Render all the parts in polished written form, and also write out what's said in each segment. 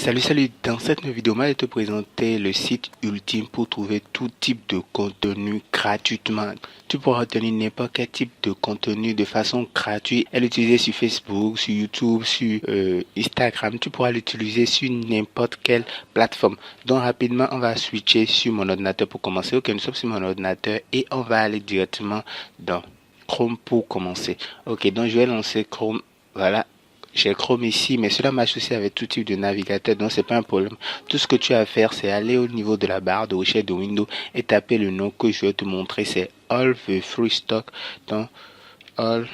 Salut, dans cette vidéo, je vais te présenter le site ultime pour trouver tout type de contenu gratuitement. Tu pourras obtenir n'importe quel type de contenu de façon gratuite et l'utiliser sur Facebook, sur YouTube, sur Instagram. Tu pourras l'utiliser sur n'importe quelle plateforme. Donc rapidement, on va switcher sur mon ordinateur pour commencer. Ok, nous sommes sur mon ordinateur et on va aller directement dans Chrome pour commencer. Ok, donc je vais lancer Chrome. Voilà. J'ai Chrome ici, mais cela marche aussi avec tout type de navigateur, donc c'est pas un problème. Tout ce que tu as à faire, c'est aller au niveau de la barre de recherche de Windows et taper le nom que je vais te montrer, c'est All the Free Stock. Donc, All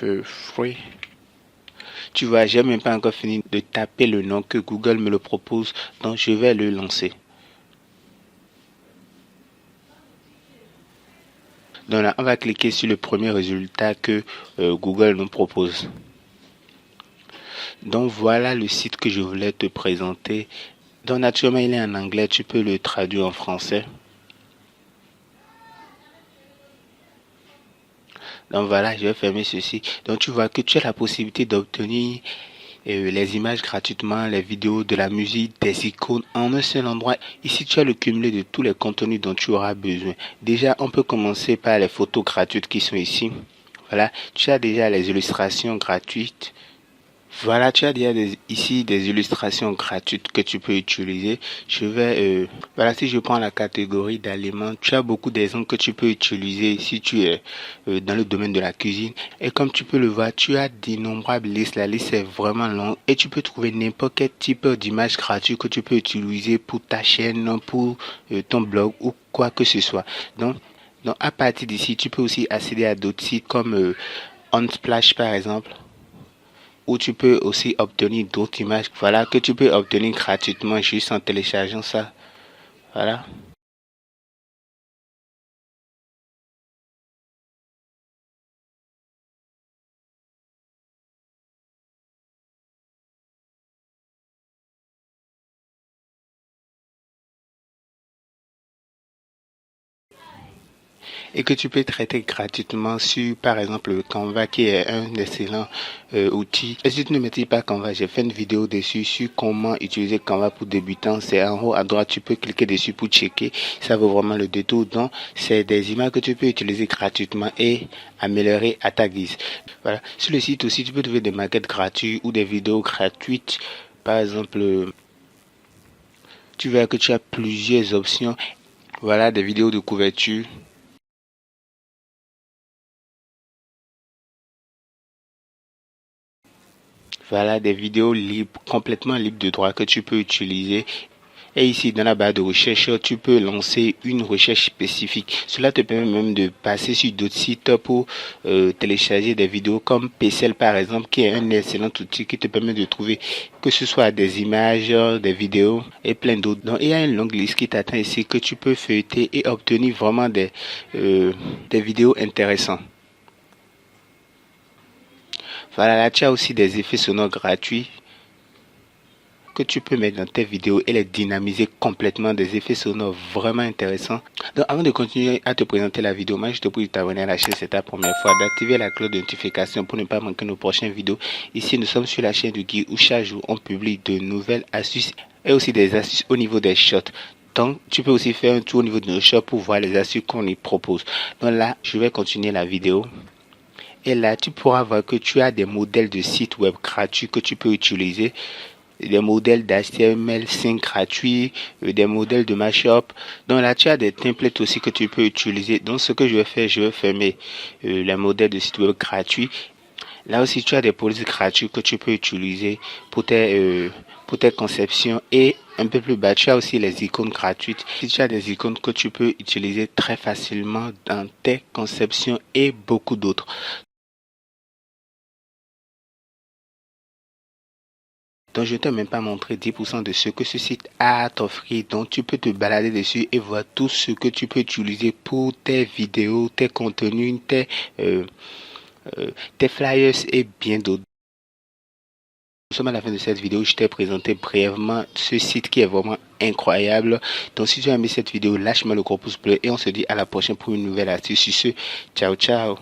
the Free. Tu vois, j'ai même pas encore fini de taper le nom que Google me le propose, donc je vais le lancer. Donc là, on va cliquer sur le premier résultat que Google nous propose. Donc voilà le site que je voulais te présenter. Donc naturellement il est en anglais, tu peux le traduire en français. Donc voilà, je vais fermer ceci. Donc tu vois que tu as la possibilité d'obtenir les images gratuitement, les vidéos, de la musique, des icônes en un seul endroit. Ici tu as le cumulé de tous les contenus dont tu auras besoin. Déjà on peut commencer par les photos gratuites qui sont ici. Voilà, tu as déjà les illustrations gratuites. Voilà, tu as déjà ici des illustrations gratuites que tu peux utiliser. Voilà, si je prends la catégorie d'aliments, tu as beaucoup d'exemples que tu peux utiliser si tu es dans le domaine de la cuisine. Et comme tu peux le voir, tu as d'innombrables listes. La liste est vraiment longue et tu peux trouver n'importe quel type d'image gratuite que tu peux utiliser pour ta chaîne, pour ton blog ou quoi que ce soit. Donc à partir d'ici, tu peux aussi accéder à d'autres sites comme Unsplash par exemple, où tu peux aussi obtenir d'autres images, voilà, que tu peux obtenir gratuitement juste en téléchargeant ça. Voilà. Et que tu peux traiter gratuitement sur, par exemple, Canva, qui est un excellent outil. Et si tu ne maîtrises pas Canva, j'ai fait une vidéo dessus sur comment utiliser Canva pour débutants. C'est en haut à droite, tu peux cliquer dessus pour checker. Ça vaut vraiment le détour. Donc, c'est des images que tu peux utiliser gratuitement et améliorer à ta guise. Voilà. Sur le site aussi, tu peux trouver des maquettes gratuites ou des vidéos gratuites. Par exemple, tu verras que tu as plusieurs options. Voilà, des vidéos de couverture. Voilà, des vidéos libres, complètement libres de droit que tu peux utiliser. Et ici, dans la barre de recherche, tu peux lancer une recherche spécifique. Cela te permet même de passer sur d'autres sites pour télécharger des vidéos comme PCL par exemple, qui est un excellent outil qui te permet de trouver que ce soit des images, des vidéos et plein d'autres. Donc, il y a une longue liste qui t'attend ici que tu peux feuilleter et obtenir vraiment des vidéos intéressantes. Voilà, là tu as aussi des effets sonores gratuits que tu peux mettre dans tes vidéos et les dynamiser complètement, des effets sonores vraiment intéressants. Donc avant de continuer à te présenter la vidéo, moi je te prie de t'abonner à la chaîne, c'est ta première fois, d'activer la cloche de notification pour ne pas manquer nos prochaines vidéos. Ici nous sommes sur la chaîne du Guy où chaque jour on publie de nouvelles astuces et aussi des astuces au niveau des shots. Donc, tu peux aussi faire un tour au niveau de nos shops pour voir les astuces qu'on y propose. Donc là, je vais continuer la vidéo. Et là, tu pourras voir que tu as des modèles de sites web gratuits que tu peux utiliser. Des modèles d'HTML5 gratuits, des modèles de Mashup. Donc là, tu as des templates aussi que tu peux utiliser. Donc, ce que je vais faire, je vais fermer les modèles de sites web gratuits. Là aussi, tu as des polices gratuites que tu peux utiliser pour tes conceptions. Et un peu plus bas, tu as aussi les icônes gratuites. Si tu as des icônes que tu peux utiliser très facilement dans tes conceptions et beaucoup d'autres. Donc, je ne t'ai même pas montré 10% de ce que ce site a à t'offrir. Donc, tu peux te balader dessus et voir tout ce que tu peux utiliser pour tes vidéos, tes contenus, tes flyers et bien d'autres. Nous sommes à la fin de cette vidéo. Je t'ai présenté brièvement ce site qui est vraiment incroyable. Donc, si tu as aimé cette vidéo, lâche-moi le gros pouce bleu et on se dit à la prochaine pour une nouvelle astuce. Sur ce, ciao, ciao.